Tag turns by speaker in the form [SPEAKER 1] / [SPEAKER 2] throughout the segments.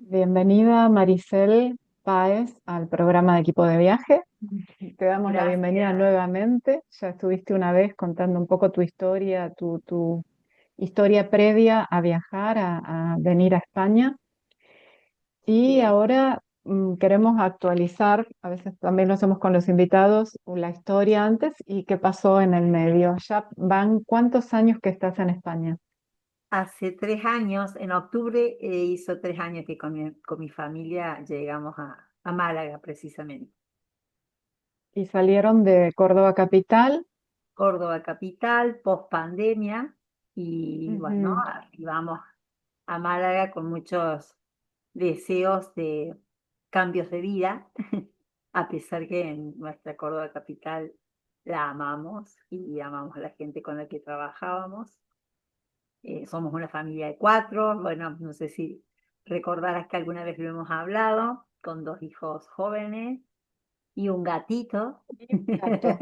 [SPEAKER 1] Bienvenida Maricel Páez al programa de Equipo de Viaje. Te damos la bienvenida
[SPEAKER 2] Gracias.
[SPEAKER 1] nuevamente. Ya estuviste una vez contando un poco tu historia, tu historia previa a viajar, a venir a España. Y
[SPEAKER 2] Bien.
[SPEAKER 1] ahora queremos actualizar, a veces también lo hacemos con los invitados, la historia antes y qué pasó en el medio. Ya van, ¿cuántos años que estás en España?
[SPEAKER 2] Hace 3 años, en octubre, hizo 3 años que con mi familia llegamos a Málaga, precisamente.
[SPEAKER 1] Y salieron de Córdoba capital.
[SPEAKER 2] Córdoba capital, post pandemia, y bueno,
[SPEAKER 1] Ujú.
[SPEAKER 2] arribamos a Málaga con muchos deseos de cambios de vida, a pesar que en nuestra Córdoba capital la amamos y amamos a la gente con la que trabajábamos. Somos una familia de cuatro. Bueno, no sé si recordarás que alguna vez lo hemos hablado, con 2 hijos jóvenes y un gatito
[SPEAKER 1] Gato.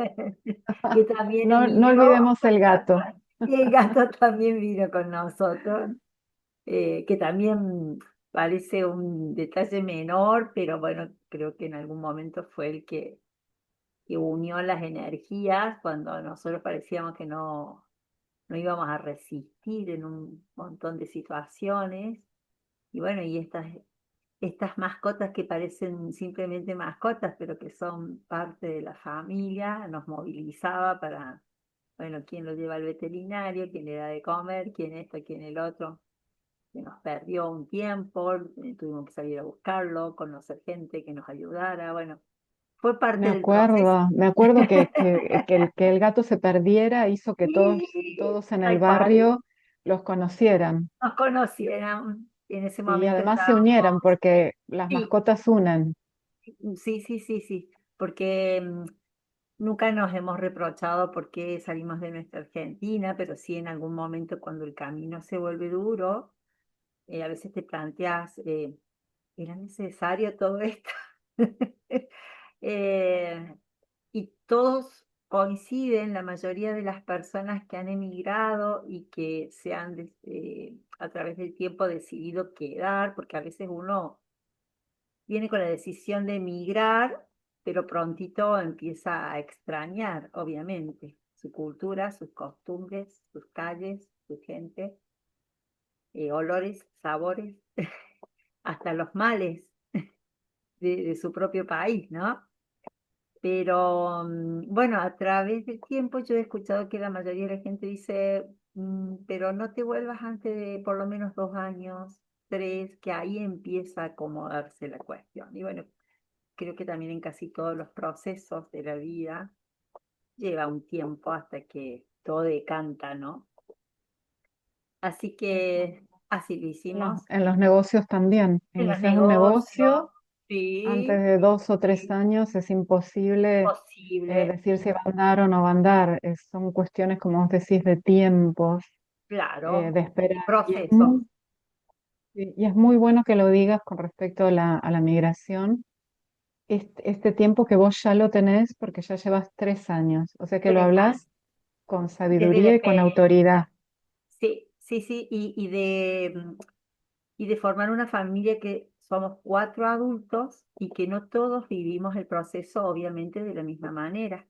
[SPEAKER 2] que también
[SPEAKER 1] No, no
[SPEAKER 2] emigró.
[SPEAKER 1] olvidemos el gato.
[SPEAKER 2] Y el gato también vino con nosotros, que también parece un detalle menor, pero bueno, creo que en algún momento fue el que unió las energías cuando nosotros parecíamos que no íbamos a resistir en un montón de situaciones. Y bueno, y estas mascotas que parecen simplemente mascotas, pero que son parte de la familia, nos movilizaba para, bueno, quién lo lleva al veterinario, quién le da de comer, quién esto, quién el otro. Se nos perdió un tiempo, tuvimos que salir a buscarlo, conocer gente que nos ayudara. Bueno, fue parte del proceso.
[SPEAKER 1] Me acuerdo que el gato se perdiera hizo que
[SPEAKER 2] Sí,
[SPEAKER 1] todos en el
[SPEAKER 2] tal cual,
[SPEAKER 1] barrio los conocieran
[SPEAKER 2] nos conocieron. Y en ese
[SPEAKER 1] y
[SPEAKER 2] momento
[SPEAKER 1] además se
[SPEAKER 2] estábamos.
[SPEAKER 1] unieran porque las
[SPEAKER 2] Sí,
[SPEAKER 1] mascotas unen.
[SPEAKER 2] sí, sí, sí, sí, porque nunca nos hemos reprochado por qué salimos de nuestra Argentina, pero sí en algún momento cuando el camino se vuelve duro, a veces te planteas, ¿era necesario todo esto? Eh, y todos coinciden, la mayoría de las personas que han emigrado y que se han a través del tiempo decidido quedar, porque a veces uno viene con la decisión de emigrar, pero prontito empieza a extrañar, obviamente, su cultura, sus costumbres, sus calles, su gente, olores, sabores, hasta los males de su propio país, ¿no? Pero bueno, a través del tiempo yo he escuchado que la mayoría de la gente dice, pero no te vuelvas antes de por lo menos 2 años, tres, que ahí empieza a acomodarse la cuestión. Y bueno, creo que también en casi todos los procesos de la vida lleva un tiempo hasta que todo decanta, ¿no? Así que así lo hicimos.
[SPEAKER 1] En los negocios también.
[SPEAKER 2] En los
[SPEAKER 1] Inicias un
[SPEAKER 2] negocios,
[SPEAKER 1] negocio, antes
[SPEAKER 2] sí,
[SPEAKER 1] de
[SPEAKER 2] sí,
[SPEAKER 1] 2 o 3 años es imposible
[SPEAKER 2] posible,
[SPEAKER 1] decir si va a andar o no va a andar. Son cuestiones, como vos decís, de tiempos,
[SPEAKER 2] claro,
[SPEAKER 1] de esperar.
[SPEAKER 2] procesos.
[SPEAKER 1] Y es muy bueno que lo digas con respecto a a la migración. Este tiempo que vos ya lo tenés porque ya llevas 3 años, o sea que lo
[SPEAKER 2] 3 años,
[SPEAKER 1] hablas con
[SPEAKER 2] desde la
[SPEAKER 1] sabiduría y con autoridad.
[SPEAKER 2] experiencia. Sí, sí, sí, y de formar una familia que somos 4 adultos y que no todos vivimos el proceso, obviamente, de la misma manera.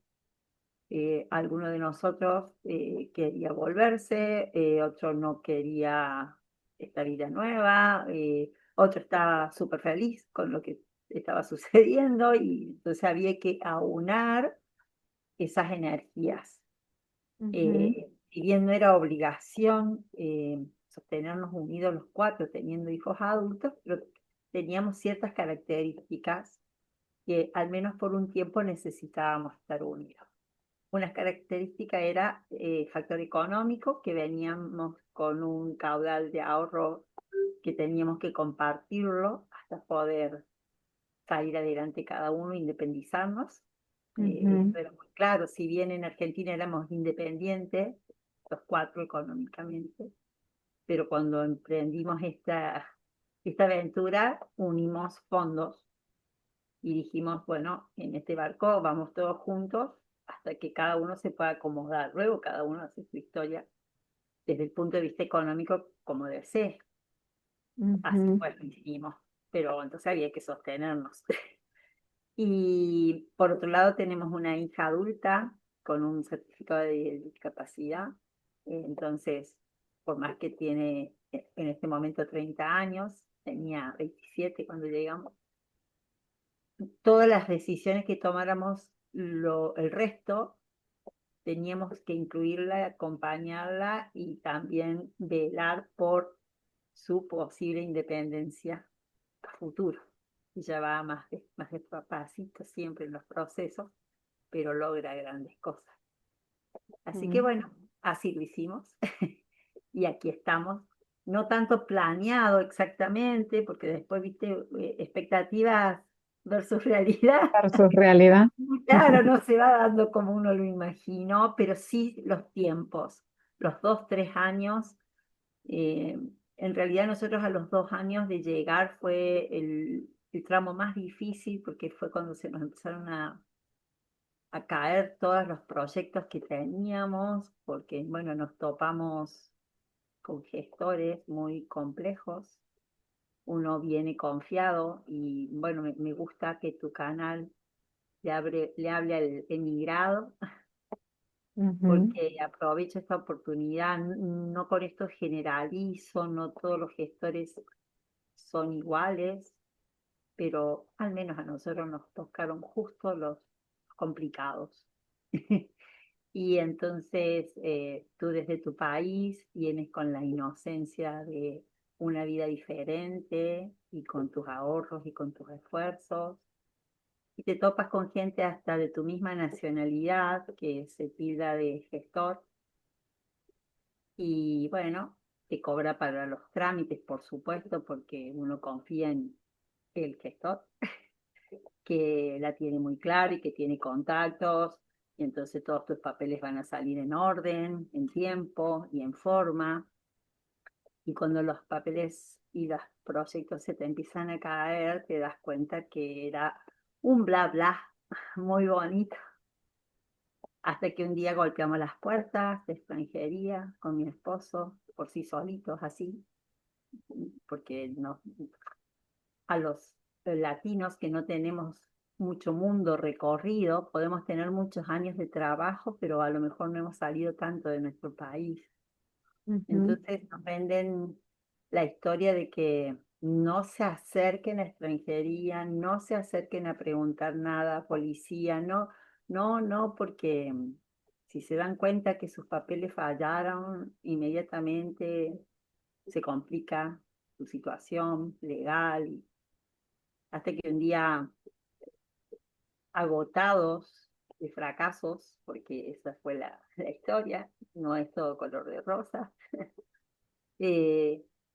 [SPEAKER 2] Alguno de nosotros quería volverse, otro no quería esta vida nueva, otro estaba súper feliz con lo que estaba sucediendo y entonces había que aunar esas energías.
[SPEAKER 1] Ujú,
[SPEAKER 2] Si bien no era obligación sostenernos unidos los cuatro teniendo hijos adultos, pero teníamos ciertas características que al menos por un tiempo necesitábamos estar unidos. Una característica era el factor económico, que veníamos con un caudal de ahorro que teníamos que compartirlo hasta poder salir adelante cada uno, independizarnos.
[SPEAKER 1] ujú.
[SPEAKER 2] Esto era muy claro, si bien en Argentina éramos independientes, los cuatro económicamente, pero cuando emprendimos esta aventura, unimos fondos y dijimos, bueno, en este barco vamos todos juntos hasta que cada uno se pueda acomodar. Luego cada uno hace su historia desde el punto de vista económico como desee. Así
[SPEAKER 1] Ujú.
[SPEAKER 2] pues lo hicimos. pero entonces había que sostenernos. Y por otro lado tenemos una hija adulta con un certificado de discapacidad, entonces, por más que tiene en este momento 30 años, tenía 27 cuando llegamos, todas las decisiones que tomáramos el resto, teníamos que incluirla, acompañarla y también velar por su posible independencia a futuro. Ella va más despacito siempre en los procesos, pero logra grandes cosas. Así que
[SPEAKER 1] Mm.
[SPEAKER 2] bueno, así lo hicimos y aquí estamos. No tanto planeado exactamente, porque después, viste, expectativas versus realidad.
[SPEAKER 1] Versus realidad.
[SPEAKER 2] Claro, no se va dando como uno lo imaginó, pero sí los tiempos, los 2, 3 años. eh, en realidad nosotros a los 2 años de llegar fue el tramo más difícil porque fue cuando se nos empezaron a caer todos los proyectos que teníamos, porque bueno, nos topamos con gestores muy complejos. Uno viene confiado y bueno, me gusta que tu canal le hable al emigrado,
[SPEAKER 1] Ujú,
[SPEAKER 2] porque aprovecho esta oportunidad, no con esto generalizo, no todos los gestores son iguales, pero al menos a nosotros nos tocaron justo los complicados. Y entonces tú desde tu país vienes con la inocencia de una vida diferente y con tus ahorros y con tus esfuerzos. Y te topas con gente hasta de tu misma nacionalidad que se tilda de gestor y bueno, te cobra para los trámites, por supuesto, porque uno confía en el gestor, que la tiene muy clara y que tiene contactos, y entonces todos tus papeles van a salir en orden, en tiempo y en forma. Y cuando los papeles y los proyectos se te empiezan a caer, te das cuenta que era un bla bla muy bonito. Hasta que un día golpeamos las puertas de extranjería con mi esposo, por sí solitos así, porque no, a los latinos que no tenemos mucho mundo recorrido, podemos tener muchos años de trabajo, pero a lo mejor no hemos salido tanto de nuestro país.
[SPEAKER 1] ujú,
[SPEAKER 2] Entonces nos venden la historia de que no se acerquen a extranjería, no se acerquen a preguntar nada a policía, no, no, no, porque si se dan cuenta que sus papeles fallaron, inmediatamente se complica su situación legal, hasta que un día agotados de fracasos, porque esa fue la historia, no es todo color de rosa,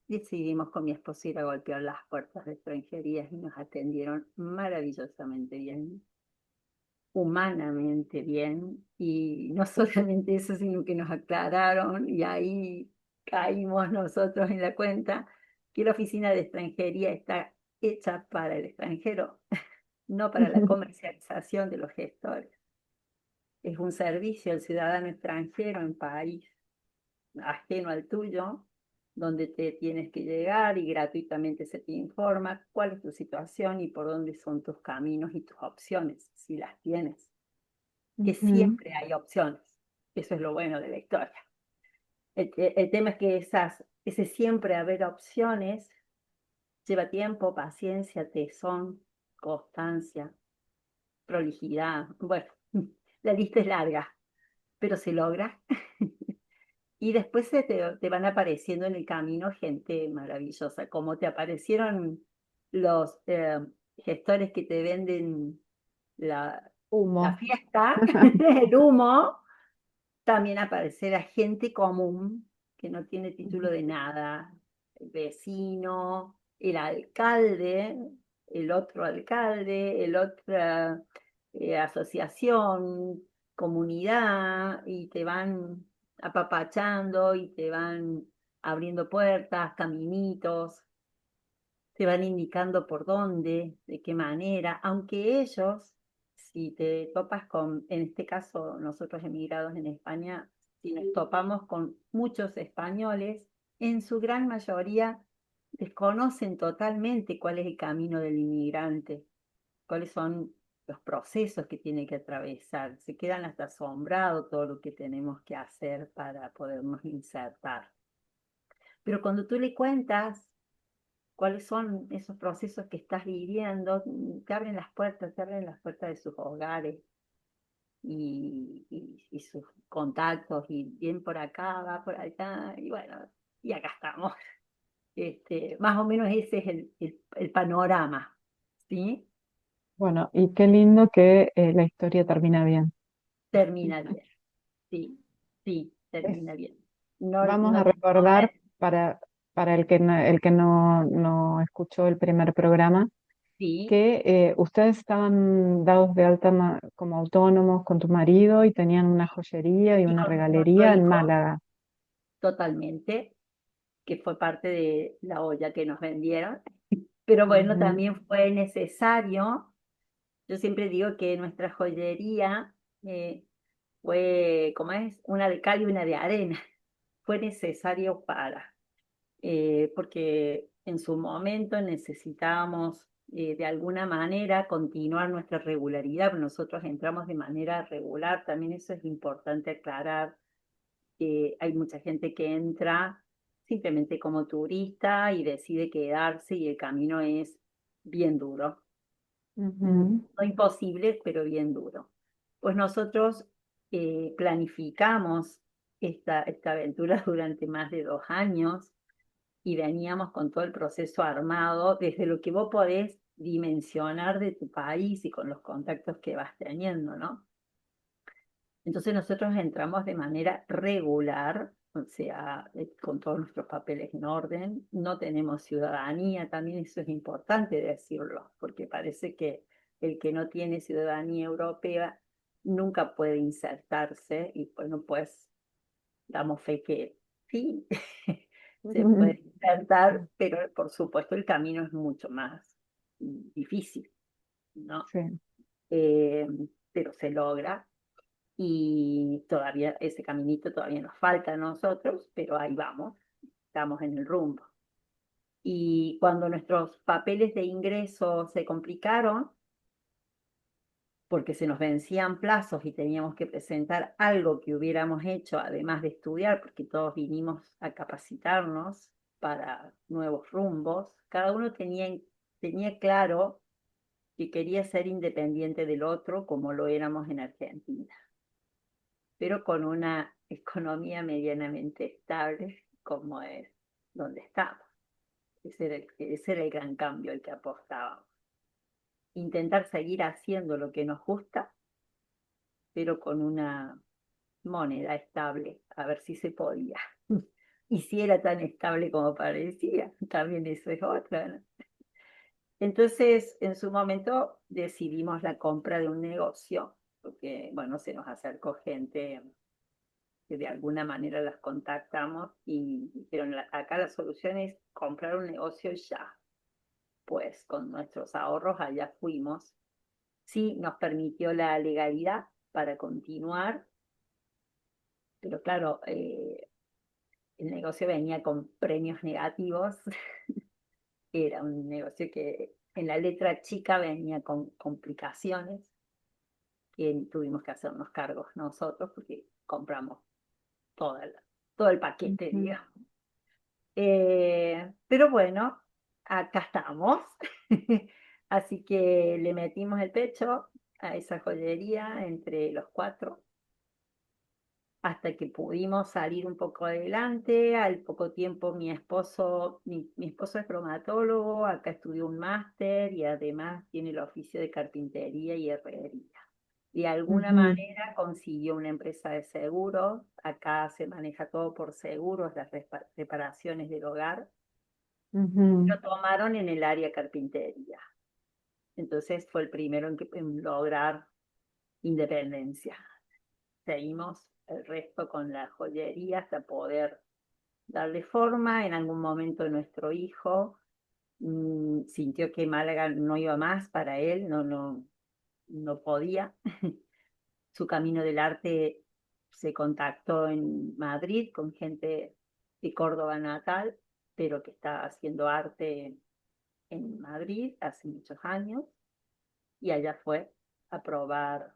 [SPEAKER 2] decidimos con mi esposo ir a golpear las puertas de extranjerías y nos atendieron maravillosamente bien, humanamente bien, y no solamente eso, sino que nos aclararon y ahí caímos nosotros en la cuenta que la oficina de extranjería está hecha para el extranjero, no para la comercialización de los gestores. Es un servicio al ciudadano extranjero en país ajeno al tuyo, donde te tienes que llegar y gratuitamente se te informa cuál es tu situación y por dónde son tus caminos y tus opciones, si las tienes, que
[SPEAKER 1] ujú,
[SPEAKER 2] siempre hay opciones. Eso es lo bueno de la historia. El tema es que ese siempre haber opciones lleva tiempo, paciencia, tesón, constancia, prolijidad. Bueno, la lista es larga, pero se logra. Y después te van apareciendo en el camino gente maravillosa, como te aparecieron los gestores que te venden la, la
[SPEAKER 1] humo.
[SPEAKER 2] fiesta, el humo, también aparecerá gente común que no tiene título de nada, el vecino, el alcalde, el otro alcalde, el otra asociación, comunidad, y te van apapachando y te van abriendo puertas, caminitos, te van indicando por dónde, de qué manera, aunque ellos, si te topas con, en este caso nosotros emigrados en España, si nos topamos con muchos españoles, en su gran mayoría desconocen totalmente cuál es el camino del inmigrante, cuáles son los procesos que tiene que atravesar. Se quedan hasta asombrados todo lo que tenemos que hacer para podernos insertar. Pero cuando tú le cuentas cuáles son esos procesos que estás viviendo, te abren las puertas de sus hogares y sus contactos, y bien por acá, va por allá, y bueno, y acá estamos. Más o menos ese es el panorama, ¿sí?
[SPEAKER 1] Bueno, y qué lindo que la historia termina bien.
[SPEAKER 2] Termina bien, sí, sí,
[SPEAKER 1] Es-
[SPEAKER 2] termina bien. No,
[SPEAKER 1] Vamos
[SPEAKER 2] no,
[SPEAKER 1] a recordar para el que no escuchó el primer programa,
[SPEAKER 2] sí,
[SPEAKER 1] que ustedes estaban dados de alta como autónomos con tu marido y tenían una joyería y
[SPEAKER 2] y
[SPEAKER 1] una
[SPEAKER 2] con nuestro otro
[SPEAKER 1] regalería en
[SPEAKER 2] hijo,
[SPEAKER 1] Málaga.
[SPEAKER 2] totalmente, que fue parte de la olla que nos vendieron. Pero bueno,
[SPEAKER 1] Ujú,
[SPEAKER 2] también fue necesario. Yo siempre digo que nuestra joyería fue, como es, una de cal y una de arena. Fue necesario porque en su momento necesitábamos de alguna manera continuar nuestra regularidad. Nosotros entramos de manera regular, también eso es importante aclarar. Hay mucha gente que entra simplemente como turista y decide quedarse y el camino es bien duro.
[SPEAKER 1] ujú,
[SPEAKER 2] No imposible, pero bien duro. Pues nosotros planificamos esta aventura durante más de 2 años y veníamos con todo el proceso armado desde lo que vos podés dimensionar de tu país y con los contactos que vas teniendo, ¿no? Entonces nosotros entramos de manera regular, o sea, con todos nuestros papeles en orden. No tenemos ciudadanía, también eso es importante decirlo, porque parece que el que no tiene ciudadanía europea nunca puede insertarse y bueno, pues damos fe que sí, se
[SPEAKER 1] ujú.
[SPEAKER 2] puede insertar, pero por supuesto el camino es mucho más difícil, ¿no?
[SPEAKER 1] Sí.
[SPEAKER 2] Eh, pero se logra y todavía ese caminito todavía nos falta a nosotros, pero ahí vamos, estamos en el rumbo. Y cuando nuestros papeles de ingreso se complicaron, porque se nos vencían plazos y teníamos que presentar algo que hubiéramos hecho, además de estudiar, porque todos vinimos a capacitarnos para nuevos rumbos, cada uno tenía claro que quería ser independiente del otro, como lo éramos en Argentina, pero con una economía medianamente estable como es donde estamos. Ese era el gran cambio al que apostábamos. Intentar seguir haciendo lo que nos gusta, pero con una moneda estable, a ver si se podía. Y si era tan estable como parecía, también eso es otra, ¿no? Entonces, en su momento decidimos la compra de un negocio, porque, bueno, se nos acercó gente que de alguna manera las contactamos y dijeron, acá la solución es comprar un negocio ya. Pues con nuestros ahorros allá fuimos. Sí, nos permitió la legalidad para continuar, pero claro, el negocio venía con premios negativos. Era un negocio que en la letra chica venía con complicaciones que tuvimos que hacernos cargos nosotros porque compramos todo el paquete,
[SPEAKER 1] Ujú.
[SPEAKER 2] digamos. Pero bueno, acá estamos. Así que le metimos el pecho a esa joyería entre los cuatro hasta que pudimos salir un poco adelante. Al poco tiempo mi esposo es bromatólogo, acá estudió un máster y además tiene el oficio de carpintería y herrería. De alguna
[SPEAKER 1] Ujú,
[SPEAKER 2] manera consiguió una empresa de seguros, acá se maneja todo por seguros, las reparaciones del hogar,
[SPEAKER 1] ujú,
[SPEAKER 2] lo tomaron en el área carpintería. Entonces fue el primero en lograr independencia. Seguimos el resto con la joyería hasta poder darle forma. En algún momento nuestro hijo sintió que Málaga no iba más para él, no podía. Su camino del arte se contactó en Madrid con gente de Córdoba natal, pero que está haciendo arte en Madrid hace muchos años, y allá fue a probar,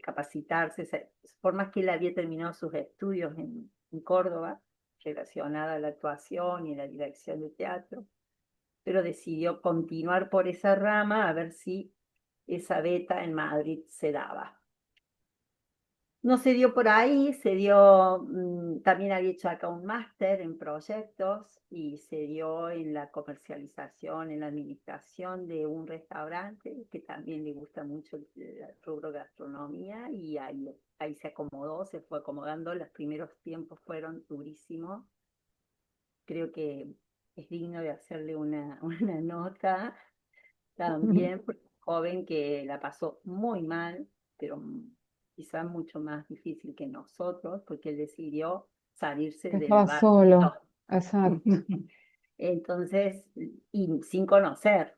[SPEAKER 2] capacitarse, por más que él había terminado sus estudios en Córdoba, relacionada a la actuación y la dirección de teatro, pero decidió continuar por esa rama a ver si esa beta en Madrid se daba. No se dio por ahí, se dio, también había hecho acá un máster en proyectos y se dio en la comercialización, en la administración de un restaurante que también le gusta mucho el rubro gastronomía, y ahí se acomodó, se fue acomodando. Los primeros tiempos fueron durísimos. Creo que es digno de hacerle una nota también, porque es un joven que la pasó muy mal, pero quizás mucho más difícil que nosotros, porque él decidió salirse
[SPEAKER 1] Que
[SPEAKER 2] del
[SPEAKER 1] estaba
[SPEAKER 2] barrio.
[SPEAKER 1] solo, exacto.
[SPEAKER 2] Entonces, y sin conocer,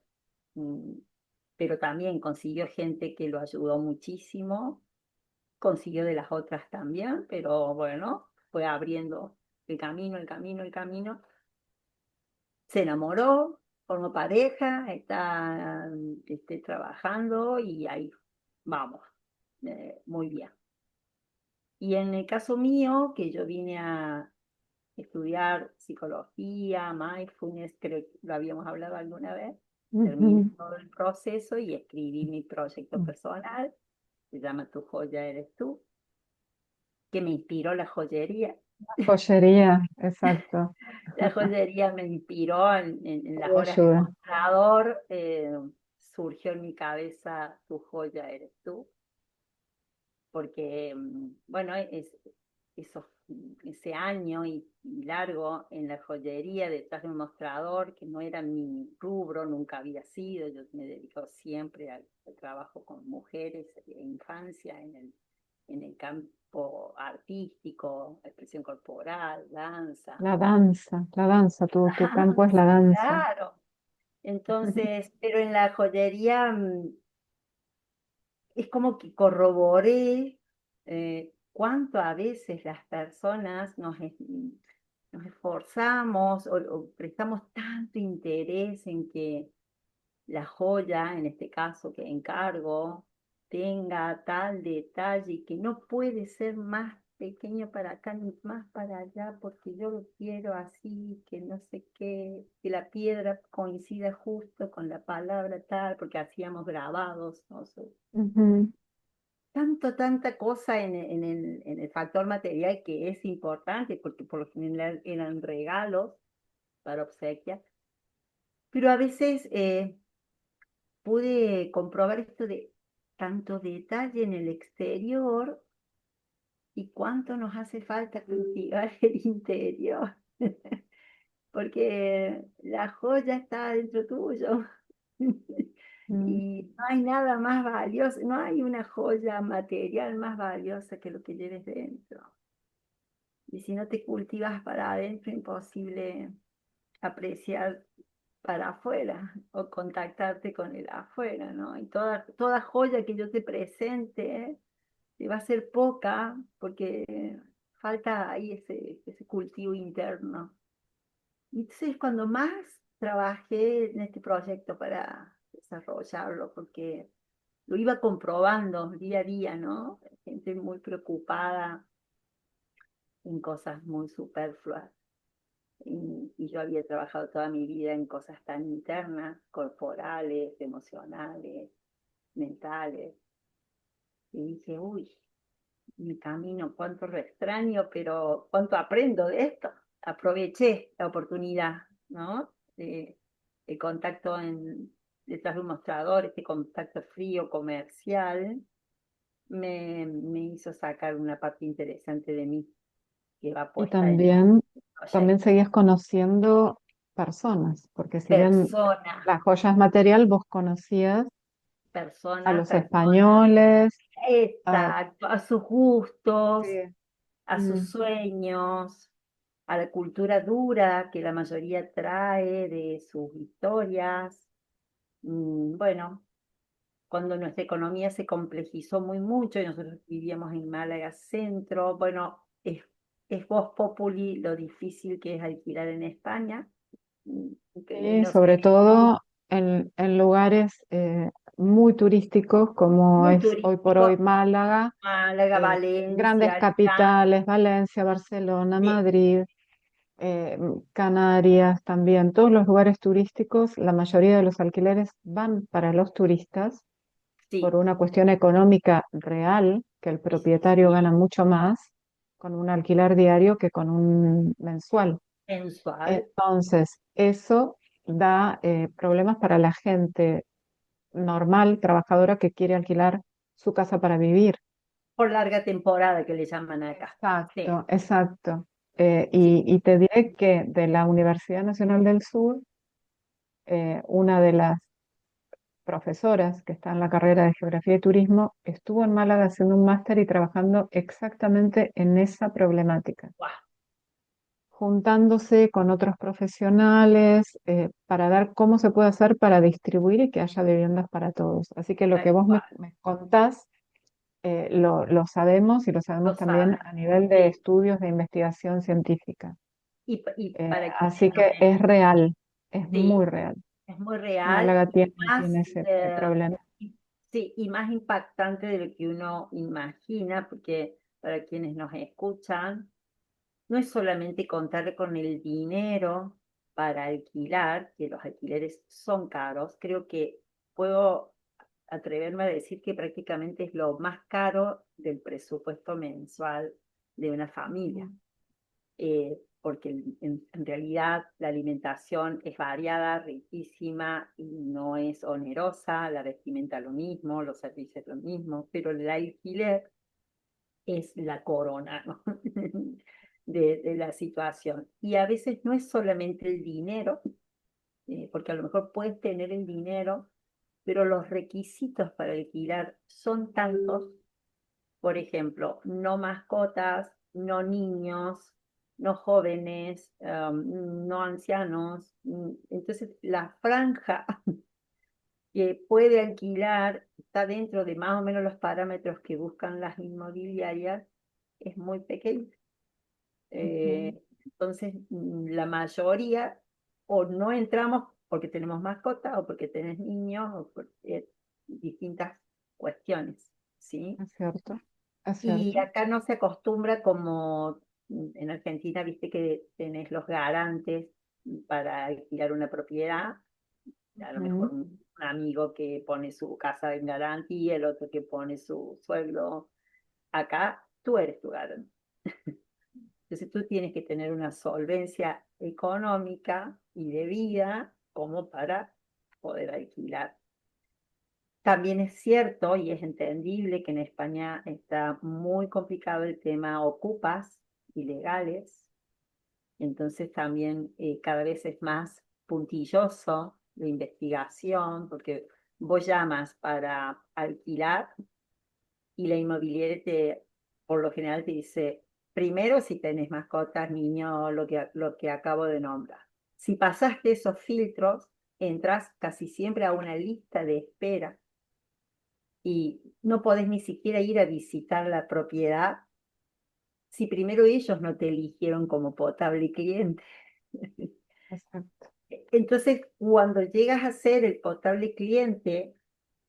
[SPEAKER 2] mm, pero también consiguió gente que lo ayudó muchísimo, consiguió de las otras también, pero bueno, fue abriendo el camino, el camino, el camino. Se enamoró, formó pareja, está trabajando y ahí vamos, muy bien. Y en el caso mío, que yo vine a estudiar psicología, mindfulness, creo que lo habíamos hablado alguna vez, terminé
[SPEAKER 1] Ujú.
[SPEAKER 2] todo el proceso y escribí mi proyecto personal, se llama Tu joya eres tú, que me inspiró la joyería.
[SPEAKER 1] Joyería, exacto.
[SPEAKER 2] La joyería me inspiró en las
[SPEAKER 1] Todo
[SPEAKER 2] horas de
[SPEAKER 1] ayuda.
[SPEAKER 2] mostrador, surgió en mi cabeza Tu joya eres tú, porque, bueno, ese año y largo en la joyería, detrás de un mostrador, que no era mi rubro, nunca había sido. Yo me dedico siempre al trabajo con mujeres e infancia en el campo artístico, expresión corporal, danza.
[SPEAKER 1] La danza, tu campo es la
[SPEAKER 2] Danza,
[SPEAKER 1] danza.
[SPEAKER 2] claro. Entonces, pero en la joyería, es como que corroboré, cuánto a veces las personas nos esforzamos o prestamos tanto interés en que la joya, en este caso que encargo, tenga tal detalle que no puede ser más pequeño para acá ni más para allá, porque yo lo quiero así, que no sé qué, que la piedra coincida justo con la palabra tal, porque hacíamos grabados, ¿no?
[SPEAKER 1] Ujú.
[SPEAKER 2] Tanta cosa en el factor material, que es importante, porque por lo general eran regalos para obsequiar, pero a veces, pude comprobar esto de tanto detalle en el exterior y cuánto nos hace falta cultivar el interior, porque la joya está dentro tuyo.
[SPEAKER 1] Mm.
[SPEAKER 2] Y no hay nada más valioso, no hay una joya material más valiosa que lo que lleves dentro. Y si no te cultivas para adentro, imposible apreciar para afuera o contactarte con el afuera, ¿no? Y toda joya que yo te presente, te va a ser poca, porque falta ahí ese cultivo interno. Y entonces cuando más trabajé en este proyecto para desarrollarlo, porque lo iba comprobando día a día, ¿no? Gente muy preocupada en cosas muy superfluas. Y yo había trabajado toda mi vida en cosas tan internas, corporales, emocionales, mentales. Y dije, uy, mi camino, cuánto lo extraño, pero cuánto aprendo de esto. Aproveché la oportunidad, ¿no? El contacto detrás de un mostrador, este contacto frío, comercial, me hizo sacar una parte interesante de mí que va
[SPEAKER 1] Y
[SPEAKER 2] puesta en el
[SPEAKER 1] también
[SPEAKER 2] proyecto.
[SPEAKER 1] seguías conociendo personas, porque si bien
[SPEAKER 2] Persona,
[SPEAKER 1] la joya es material, vos conocías a
[SPEAKER 2] persona,
[SPEAKER 1] los
[SPEAKER 2] persona.
[SPEAKER 1] españoles, a...
[SPEAKER 2] Exacto, a sus gustos,
[SPEAKER 1] Sí.
[SPEAKER 2] a sus
[SPEAKER 1] Mm.
[SPEAKER 2] sueños, a la cultura dura que la mayoría trae de sus historias. Bueno, cuando nuestra economía se complejizó muy mucho y nosotros vivíamos en Málaga Centro, bueno, es vox populi lo difícil que es alquilar en España.
[SPEAKER 1] Y
[SPEAKER 2] No sé,
[SPEAKER 1] sobre todo en lugares muy turísticos como
[SPEAKER 2] muy
[SPEAKER 1] es hoy por hoy
[SPEAKER 2] turístico,
[SPEAKER 1] Málaga,
[SPEAKER 2] Málaga,
[SPEAKER 1] grandes
[SPEAKER 2] Valencia, Alicante,
[SPEAKER 1] capitales, Valencia, Barcelona, Madrid, Canarias también, todos los lugares turísticos, la mayoría de los alquileres van para los turistas por
[SPEAKER 2] sí,
[SPEAKER 1] una cuestión económica real, que el
[SPEAKER 2] sí, sí,
[SPEAKER 1] propietario gana
[SPEAKER 2] sí,
[SPEAKER 1] mucho más con un alquiler diario que con un mensual.
[SPEAKER 2] mensual,
[SPEAKER 1] Entonces, eso da problemas para la gente normal, trabajadora, que quiere alquilar su casa para vivir.
[SPEAKER 2] por larga temporada que le llaman acá. Sí,
[SPEAKER 1] Exacto, exacto.
[SPEAKER 2] sí,
[SPEAKER 1] Y te diré que de la Universidad Nacional del Sur, una de las profesoras que está en la carrera de Geografía y Turismo estuvo en Málaga haciendo un máster y trabajando exactamente en esa problemática,
[SPEAKER 2] guau,
[SPEAKER 1] juntándose con otros profesionales para ver cómo se puede hacer para distribuir y que haya viviendas para todos. Así que lo que
[SPEAKER 2] tal
[SPEAKER 1] vos
[SPEAKER 2] cual,
[SPEAKER 1] me contás, lo sabemos y lo sabemos
[SPEAKER 2] lo
[SPEAKER 1] también
[SPEAKER 2] saben.
[SPEAKER 1] a nivel de
[SPEAKER 2] Sí,
[SPEAKER 1] estudios de investigación científica.
[SPEAKER 2] y para quienes
[SPEAKER 1] Así
[SPEAKER 2] nos
[SPEAKER 1] que es real, es muy
[SPEAKER 2] sí,
[SPEAKER 1] real.
[SPEAKER 2] es muy real
[SPEAKER 1] Málaga
[SPEAKER 2] y
[SPEAKER 1] tiene
[SPEAKER 2] más,
[SPEAKER 1] ese problema.
[SPEAKER 2] sí, y más impactante de lo que uno imagina, porque para quienes nos escuchan, no es solamente contar con el dinero para alquilar, que los alquileres son caros, creo que puedo atreverme a decir que prácticamente es lo más caro del presupuesto mensual de una familia, porque en realidad la alimentación es variada, riquísima y no es onerosa, la vestimenta lo mismo, los servicios lo mismo, pero el alquiler es la corona, ¿no? de la situación. Y a veces no es solamente el dinero, porque a lo mejor puedes tener el dinero, pero los requisitos para alquilar son tantos, por ejemplo, no mascotas, no niños, no jóvenes, no ancianos. Entonces, la franja que puede alquilar está dentro de más o menos los parámetros que buscan las inmobiliarias, es muy pequeña.
[SPEAKER 1] Ujú.
[SPEAKER 2] Entonces, la mayoría o no entramos porque tenemos mascota o porque tenés niños o por distintas cuestiones, ¿sí?
[SPEAKER 1] Es cierto, es
[SPEAKER 2] Y
[SPEAKER 1] cierto.
[SPEAKER 2] acá no se acostumbra como en Argentina, viste que tenés los garantes para alquilar una propiedad, a lo mejor
[SPEAKER 1] Ujú.
[SPEAKER 2] un amigo que pone su casa en garantía, el otro que pone su sueldo. Acá tú eres tu garante. Entonces tú tienes que tener una solvencia económica y de vida como para poder alquilar. También es cierto y es entendible que en España está muy complicado el tema ocupas ilegales, entonces también cada vez es más puntilloso la investigación porque vos llamas para alquilar y la inmobiliaria por lo general te dice, primero si tenés mascotas, niños, lo que acabo de nombrar. Si pasaste esos filtros, entras casi siempre a una lista de espera y no podés ni siquiera ir a visitar la propiedad si primero ellos no te eligieron como potable cliente.
[SPEAKER 1] Exacto.
[SPEAKER 2] Entonces, cuando llegas a ser el potable cliente,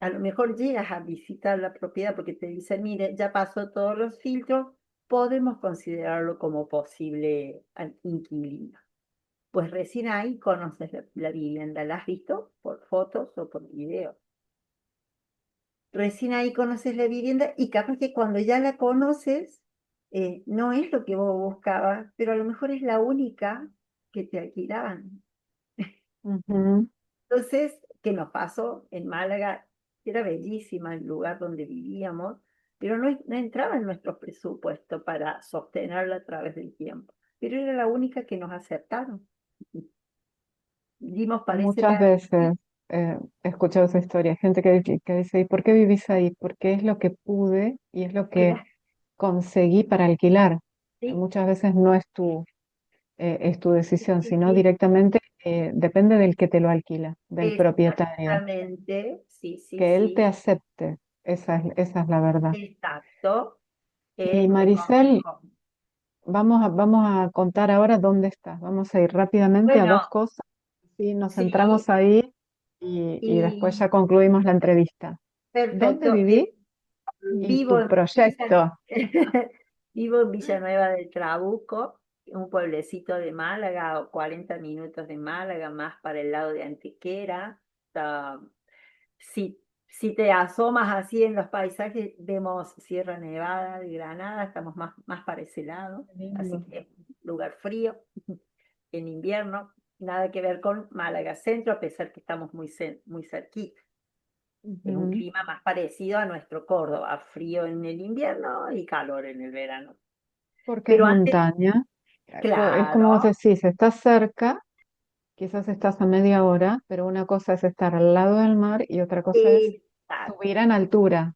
[SPEAKER 2] a lo mejor llegas a visitar la propiedad porque te dicen, mire, ya pasó todos los filtros, podemos considerarlo como posible inquilino. Pues recién ahí conoces la vivienda, ¿la has visto por fotos o por video? Recién ahí conoces la vivienda y capaz que cuando ya la conoces, no es lo que vos buscabas, pero a lo mejor es la única que te alquilaban.
[SPEAKER 1] Ujú.
[SPEAKER 2] Entonces, ¿qué nos pasó en Málaga? Era bellísima el lugar donde vivíamos, pero no entraba en nuestro presupuesto para sostenerla a través del tiempo. Pero era la única que nos aceptaron. Dimos para ese
[SPEAKER 1] Muchas
[SPEAKER 2] perfil,
[SPEAKER 1] veces he escuchado esa historia, gente que dice, ¿y por qué vivís ahí? Porque es lo que pude y es lo que
[SPEAKER 2] ¿verdad?
[SPEAKER 1] conseguí para alquilar.
[SPEAKER 2] Sí,
[SPEAKER 1] Muchas veces no es tu
[SPEAKER 2] sí,
[SPEAKER 1] decisión,
[SPEAKER 2] sí,
[SPEAKER 1] sino
[SPEAKER 2] sí.
[SPEAKER 1] directamente depende del que te lo alquila, del propietario,
[SPEAKER 2] Exactamente, sí, sí,
[SPEAKER 1] que él te
[SPEAKER 2] sí,
[SPEAKER 1] acepte. Esa es la verdad.
[SPEAKER 2] exacto.
[SPEAKER 1] Y
[SPEAKER 2] Te
[SPEAKER 1] Maricel,
[SPEAKER 2] conozco.
[SPEAKER 1] vamos a contar ahora dónde estás. Vamos a ir rápidamente a dos
[SPEAKER 2] Bueno,
[SPEAKER 1] cosas. Sí, nos
[SPEAKER 2] Sí,
[SPEAKER 1] centramos ahí y después
[SPEAKER 2] y
[SPEAKER 1] ya concluimos la entrevista. ¿Dónde
[SPEAKER 2] perfecto.
[SPEAKER 1] viví? Y
[SPEAKER 2] Vivo
[SPEAKER 1] tu
[SPEAKER 2] en Villa,
[SPEAKER 1] proyecto.
[SPEAKER 2] vivo en Villanueva del Trabuco, un pueblecito de Málaga, o 40 minutos de Málaga, más para el lado de Antequera. Está- si te asomas así en los paisajes, vemos Sierra Nevada de Granada, estamos más para ese lado,
[SPEAKER 1] Qué
[SPEAKER 2] así
[SPEAKER 1] lindo.
[SPEAKER 2] que es un lugar frío en invierno, nada que ver con Málaga Centro, a pesar que estamos muy cerquita. Es un
[SPEAKER 1] Ujú.
[SPEAKER 2] clima más parecido a nuestro Córdoba, frío en el invierno y calor en el verano.
[SPEAKER 1] Porque es
[SPEAKER 2] Pero antes,
[SPEAKER 1] montaña. Es como vos
[SPEAKER 2] claro,
[SPEAKER 1] decís, estás cerca, quizás estás a media hora, pero una cosa es estar al lado del mar y otra cosa es subir
[SPEAKER 2] exacto.
[SPEAKER 1] en altura.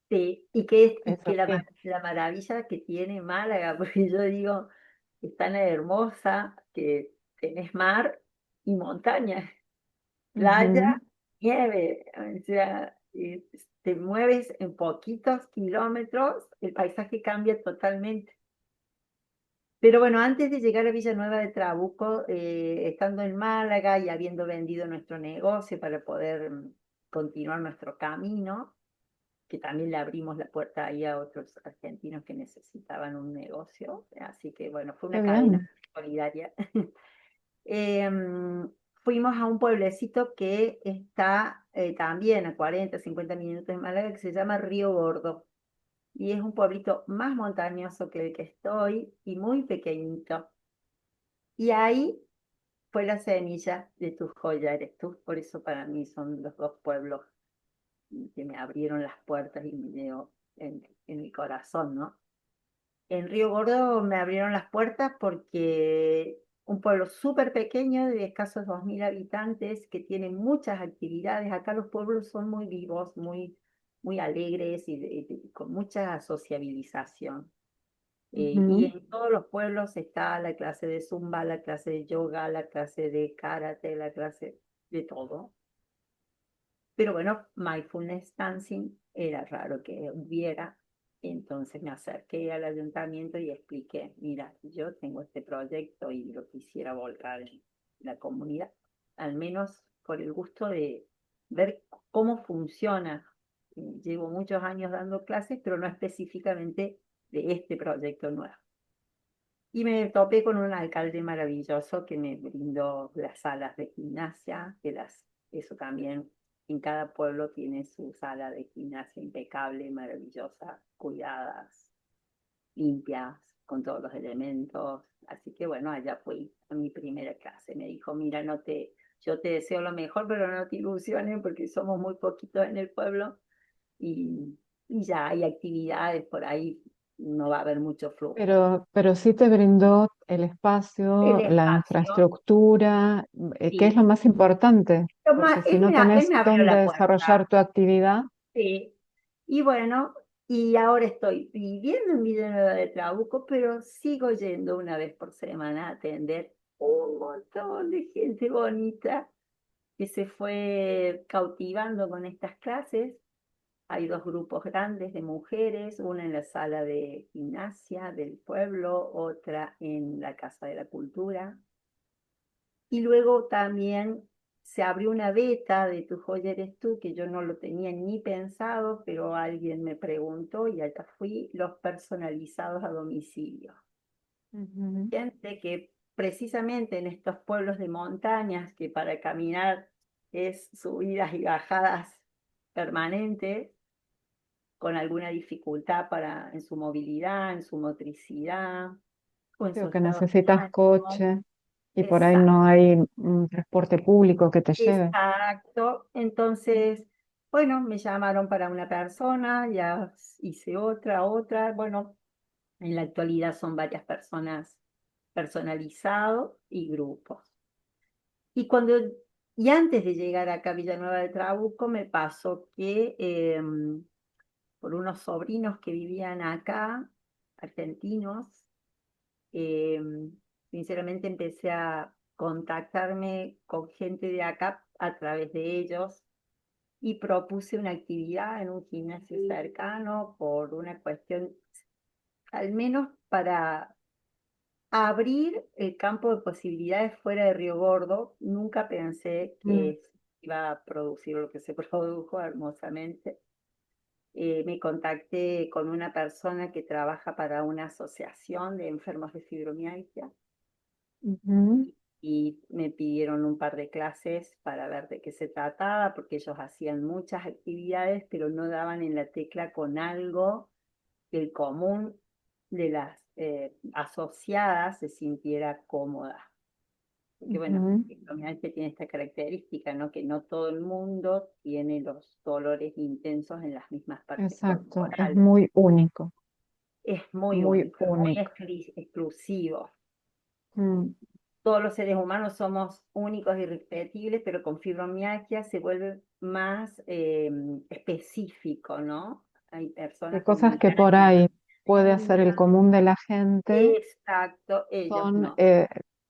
[SPEAKER 2] Sí,
[SPEAKER 1] Es
[SPEAKER 2] y que
[SPEAKER 1] así.
[SPEAKER 2] la maravilla que tiene Málaga, porque yo digo, es tan hermosa que tenés mar y montaña, playa,
[SPEAKER 1] Ujú.
[SPEAKER 2] nieve, o sea, te mueves en poquitos kilómetros, el paisaje cambia totalmente. Pero bueno, antes de llegar a Villanueva de Trabuco, estando en Málaga y habiendo vendido nuestro negocio para poder continuar nuestro camino, que también le abrimos la puerta ahí a otros argentinos que necesitaban un negocio, así que bueno, fue
[SPEAKER 1] Qué
[SPEAKER 2] una cadena
[SPEAKER 1] bien.
[SPEAKER 2] solidaria. Em, Fuimos a un pueblecito que está también a 40, 50 minutos de Málaga, que se llama Río Gordo. Y es un pueblito más montañoso que el que estoy y muy pequeñito. Y ahí fue la semilla de Tu Joya Eres Tú. Por eso para mí son los dos pueblos que me abrieron las puertas y me dio en mi corazón, ¿no? En Río Gordo me abrieron las puertas porque un pueblo súper pequeño de escasos 2000 habitantes que tiene muchas actividades. Acá los pueblos son muy vivos, muy alegres y con mucha sociabilización. Y
[SPEAKER 1] Ujú.
[SPEAKER 2] en todos los pueblos está la clase de zumba, la clase de yoga, la clase de karate, la clase de todo. Pero bueno, mindfulness dancing era raro que hubiera. Entonces me acerqué al ayuntamiento y expliqué, mira, yo tengo este proyecto y lo quisiera volcar en la comunidad, al menos por el gusto de ver cómo funciona. Llevo muchos años dando clases, pero no específicamente de este proyecto nuevo. Y me topé con un alcalde maravilloso que me brindó las salas de gimnasia, eso también en cada pueblo tiene su sala de gimnasia impecable, maravillosa, cuidadas, limpias, con todos los elementos. Así que bueno, allá fui a mi primera clase. Me dijo, mira, yo te deseo lo mejor, pero no te ilusiones porque somos muy poquitos en el pueblo y, y ya hay actividades por ahí, no va a haber mucho flujo.
[SPEAKER 1] Pero sí te brindó el
[SPEAKER 2] El
[SPEAKER 1] espacio, la
[SPEAKER 2] espacio,
[SPEAKER 1] infraestructura, que es lo
[SPEAKER 2] sí.
[SPEAKER 1] más importante, porque si no
[SPEAKER 2] Él
[SPEAKER 1] tenés
[SPEAKER 2] me abrió
[SPEAKER 1] dónde
[SPEAKER 2] la
[SPEAKER 1] desarrollar
[SPEAKER 2] puerta,
[SPEAKER 1] tu actividad,
[SPEAKER 2] sí. Y bueno, y ahora estoy viviendo en Villanueva de Trabuco, pero sigo yendo una vez por semana a atender un montón de gente bonita que se fue cautivando con estas clases. Hay dos grupos grandes de mujeres, una en la sala de gimnasia del pueblo, otra en la Casa de la Cultura. Y luego también se abrió una beta de Tu Joya Eres Tú, que yo no lo tenía ni pensado, pero alguien me preguntó y allá fui, los personalizados a domicilio.
[SPEAKER 1] ujú,
[SPEAKER 2] Gente que precisamente en estos pueblos de montañas, que para caminar es subidas y bajadas permanentes, con alguna dificultad en su movilidad, en su motricidad o en su
[SPEAKER 1] creo que
[SPEAKER 2] estado
[SPEAKER 1] necesitas
[SPEAKER 2] físico.
[SPEAKER 1] coche y por ahí
[SPEAKER 2] Exacto.
[SPEAKER 1] no hay un transporte público que te lleve.
[SPEAKER 2] Exacto. Entonces, bueno, me llamaron para una persona, ya hice otra. Bueno, en la actualidad son varias personas personalizados y grupos. Y cuando, y antes de llegar acá a Villanueva de Trabuco, me pasó que por unos sobrinos que vivían acá, argentinos, eh, sinceramente empecé a contactarme con gente de acá a través de ellos y propuse una actividad en un gimnasio cercano por una cuestión, al menos para abrir el campo de posibilidades fuera de Río Gordo. Nunca pensé
[SPEAKER 1] Mm,
[SPEAKER 2] que iba a producir lo que se produjo hermosamente. Me contacté con una persona que trabaja para una asociación de enfermos de fibromialgia
[SPEAKER 1] ujú,
[SPEAKER 2] y me pidieron un par de clases para ver de qué se trataba, porque ellos hacían muchas actividades, pero no daban en la tecla con algo que el común de las asociadas se sintiera cómoda. Porque bueno,
[SPEAKER 1] ujú.
[SPEAKER 2] el fibromialgia tiene esta característica, ¿no? Que no todo el mundo tiene los dolores intensos en las mismas partes
[SPEAKER 1] Exacto, es
[SPEAKER 2] corporales.
[SPEAKER 1] muy único,
[SPEAKER 2] Es muy
[SPEAKER 1] muy
[SPEAKER 2] único, es muy
[SPEAKER 1] único.
[SPEAKER 2] exclusivo.
[SPEAKER 1] Mm,
[SPEAKER 2] Todos los seres humanos somos únicos y irrepetibles, pero con fibromialgia se vuelve más específico, ¿no? Hay
[SPEAKER 1] de
[SPEAKER 2] personas con
[SPEAKER 1] cosas que por
[SPEAKER 2] migraña,
[SPEAKER 1] ahí puede hacer el común de la gente
[SPEAKER 2] exacto, ellos
[SPEAKER 1] son
[SPEAKER 2] no.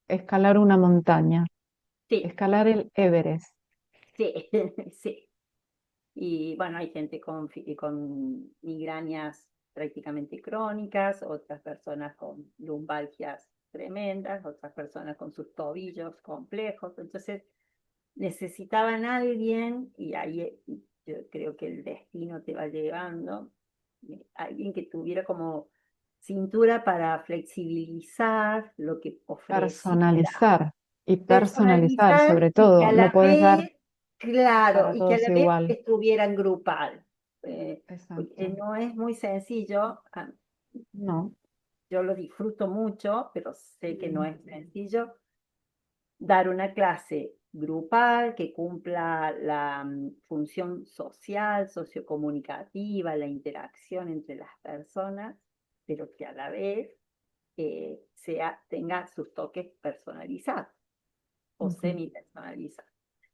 [SPEAKER 1] escalar una montaña,
[SPEAKER 2] Sí,
[SPEAKER 1] escalar el Everest.
[SPEAKER 2] sí, sí. Y bueno, hay gente con migrañas prácticamente crónicas, otras personas con lumbalgias tremendas, otras personas con sus tobillos complejos. Entonces, necesitaban a alguien, y ahí yo creo que el destino te va llevando, alguien que tuviera como cintura para flexibilizar lo que ofreciera,
[SPEAKER 1] Personalizar
[SPEAKER 2] personalizar
[SPEAKER 1] sobre
[SPEAKER 2] y que
[SPEAKER 1] todo,
[SPEAKER 2] a
[SPEAKER 1] no
[SPEAKER 2] la
[SPEAKER 1] puedes dar
[SPEAKER 2] vez, claro,
[SPEAKER 1] para
[SPEAKER 2] y que a
[SPEAKER 1] todos
[SPEAKER 2] la vez
[SPEAKER 1] igual.
[SPEAKER 2] estuviera en grupal. Porque
[SPEAKER 1] Exacto.
[SPEAKER 2] no es muy sencillo,
[SPEAKER 1] No.
[SPEAKER 2] yo lo disfruto mucho, pero sé que no
[SPEAKER 1] Mm.
[SPEAKER 2] es sencillo dar una clase grupal que cumpla la función social, sociocomunicativa, la interacción entre las personas, pero que a la vez tenga sus toques personalizados o
[SPEAKER 1] Ujú.
[SPEAKER 2] semi personalizados.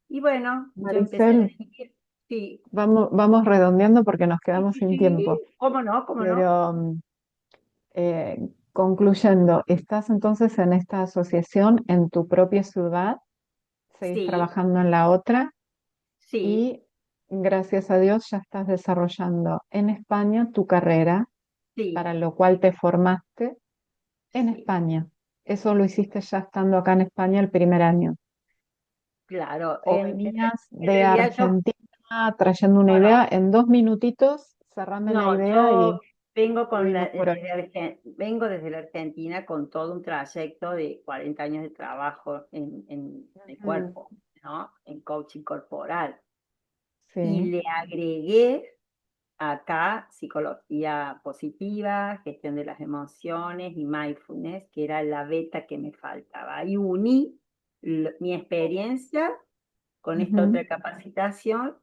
[SPEAKER 2] Y bueno, yo empecé a
[SPEAKER 1] Maricel,
[SPEAKER 2] elegir, sí,
[SPEAKER 1] vamos redondeando porque nos
[SPEAKER 2] sí,
[SPEAKER 1] quedamos
[SPEAKER 2] sí,
[SPEAKER 1] sin
[SPEAKER 2] sí,
[SPEAKER 1] tiempo.
[SPEAKER 2] cómo no, cómo no.
[SPEAKER 1] Pero concluyendo, estás entonces en esta asociación en tu propia ciudad, seguís
[SPEAKER 2] Sí,
[SPEAKER 1] trabajando en la otra
[SPEAKER 2] sí,
[SPEAKER 1] y gracias a Dios ya estás desarrollando en España tu carrera,
[SPEAKER 2] sí,
[SPEAKER 1] para lo cual te formaste en
[SPEAKER 2] sí.
[SPEAKER 1] España. Eso lo hiciste ya estando acá en España el primer año.
[SPEAKER 2] Claro,
[SPEAKER 1] ¿O venías
[SPEAKER 2] en
[SPEAKER 1] de
[SPEAKER 2] realidad yo,
[SPEAKER 1] Argentina trayendo una
[SPEAKER 2] no, no,
[SPEAKER 1] idea? En 2 minutitos, cerrame la
[SPEAKER 2] no,
[SPEAKER 1] idea y
[SPEAKER 2] yo vengo
[SPEAKER 1] fluimos por ahí.
[SPEAKER 2] vengo desde la Argentina con todo un trayecto de 40 años de trabajo en el
[SPEAKER 1] Ujú.
[SPEAKER 2] cuerpo, ¿no? En coaching corporal. Y
[SPEAKER 1] Sí.
[SPEAKER 2] le agregué acá psicología positiva, gestión de las emociones y mindfulness, que era la beta que me faltaba. Y uní mi experiencia con esta
[SPEAKER 1] Ujú.
[SPEAKER 2] otra capacitación.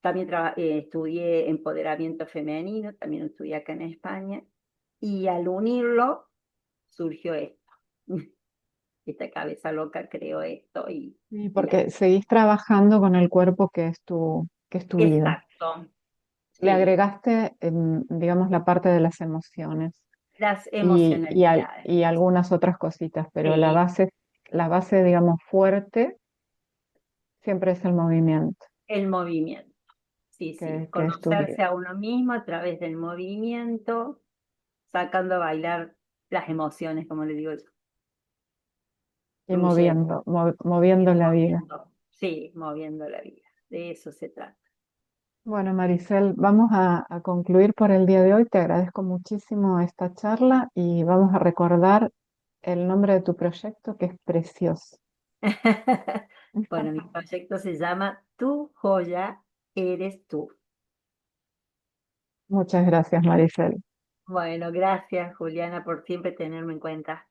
[SPEAKER 2] También estudié empoderamiento femenino, también lo estudié acá en España, y al unirlo surgió esto. Esta cabeza loca creó esto
[SPEAKER 1] Sí,
[SPEAKER 2] y la...
[SPEAKER 1] porque seguís trabajando con el cuerpo que es tu vida.
[SPEAKER 2] Exacto,
[SPEAKER 1] Le
[SPEAKER 2] sí,
[SPEAKER 1] agregaste, digamos, la parte de las emociones
[SPEAKER 2] las emocionalidades,
[SPEAKER 1] y algunas otras cositas, pero
[SPEAKER 2] sí,
[SPEAKER 1] la base, digamos, fuerte siempre es el movimiento,
[SPEAKER 2] el movimiento, sí, sí,
[SPEAKER 1] que es tu
[SPEAKER 2] conocerse
[SPEAKER 1] vida.
[SPEAKER 2] a uno mismo a través del movimiento, sacando a bailar las emociones, como le digo yo,
[SPEAKER 1] Y
[SPEAKER 2] fluyendo,
[SPEAKER 1] moviendo
[SPEAKER 2] ir
[SPEAKER 1] la vida.
[SPEAKER 2] moviendo, sí, moviendo la vida, de eso se trata.
[SPEAKER 1] Bueno, Maricel, vamos a concluir por el día de hoy. Te agradezco muchísimo esta charla y vamos a recordar el nombre de tu proyecto, que es precioso.
[SPEAKER 2] Bueno, mi proyecto se llama Tu joya eres tú.
[SPEAKER 1] Muchas gracias, Maricel.
[SPEAKER 2] Bueno, gracias Juliana por siempre tenerme en cuenta.